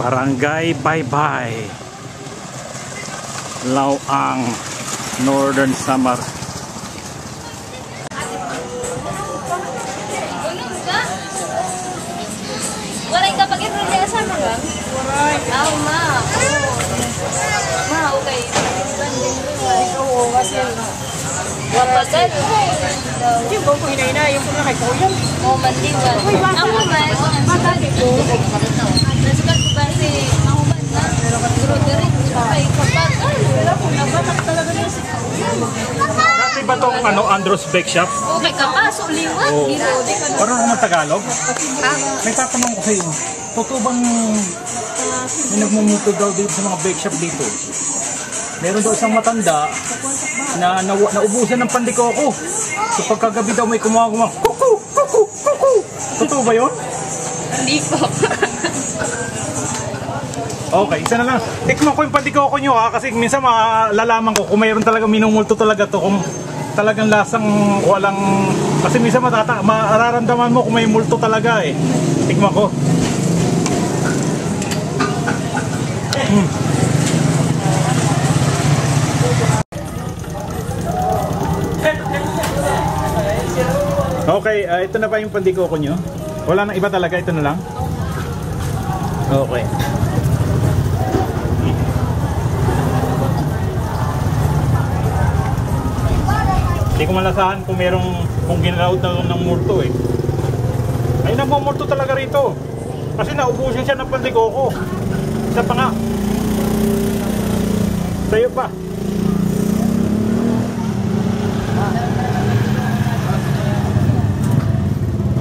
Barangay Baybay, Lauang, Northern Samar. Waray ka pag ito niya sama ka? Waray. Ah, ma. Ma, okay. Oo, kasi Wapagal. hindi ko po hinay-hinay yung mga kay Kuyan. Oo, mandiwan. Ako man. Bata dito. Nasukat ko ba si Mahuman na? Pero direct. Ay, kapagal. Pero kung nabatak talaga niya si Kuyan. Dati ba itong Andros Bake Shop? Okay ka pa, so liwat. Oo. Parang ako mag-Tagalog? Ha? May tatanong ko sa iyo. Totoo bang may nagmumuto daw dito sa mga bake shop dito? Meron daw isang matanda na naubusan ng pandikoko. So pagkagabi daw may kumagawa, kuku, kuku, kuku. Totoo ba yun? Hindi ko. Okay, isa na lang. Tikman ko yung pandikoko nyo ha, kasi minsan malalaman ko kung mayroon talaga minumulto talaga to, kung talagang lasang walang, kasi minsan mararamdaman mo kung may multo talaga eh. Tikman ko. Okay, ito na pa yung pandikoko nyo. Wala nang iba talaga, ito na lang. Okay. Hindi ko malasahan kung ginalaw ng multo eh. Ay, nagmumulto talaga rito. Kasi naubusin siya ng pandikoko. Isa pa nga. Sa'yo pa.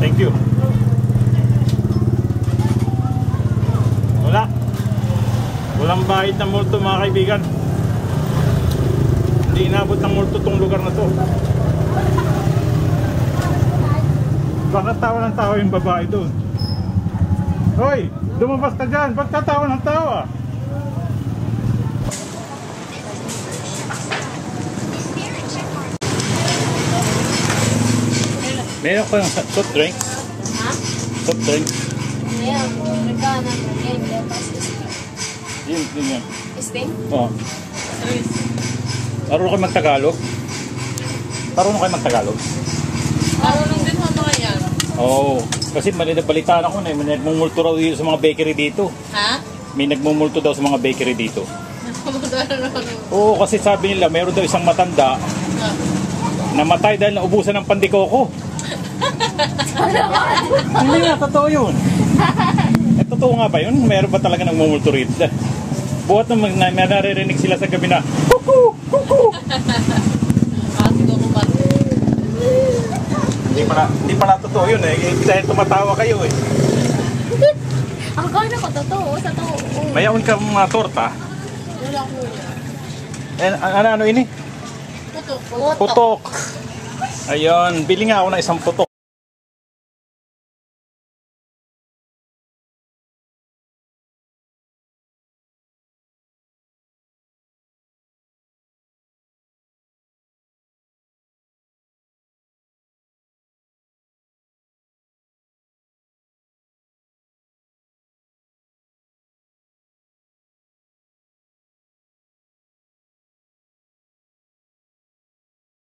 Thank you. Walang bahid na multo mga kaibigan. Hindi inabot ng multo tong lugar na to. Bakit tawa ng tawa yung babae doon? Hoy! Lumabas ka dyan! Ba't ka tawa ng tawa? Meron ko yung soft drink? Ha? Soft drink? Ayan, nagkaanan mo. Ngayon, lepas. Yun, yun yan. Sting? Oo. Marunong kayo mag-Tagalog? Marunong kayo mag-Tagalog? Marunong din mo mga yan. Oo. Kasi balitaan ako na may nagmumulto raw dito sa mga bakery dito. Ha? May nagmumulto daw sa mga bakery dito. Oo, kasi sabi nila mayroon daw isang matanda namatay dahil naubusan ng pandikoko. Hindi nga, totoo yun. Eh, totoo nga ba yun? Mayroon ba talaga nagmumulto rito? Buhat naman may naririnig sila sa gabi na kuku! Kuku! Hindi pala totoo yun eh. Dahil tumatawa kayo eh. Ako na ko, totoo. Sa totoo. Mayaon ka mga torta. Wala ko yan. Ano ini? Putok. Putok. Ayun, bili nga ako ng isang putok.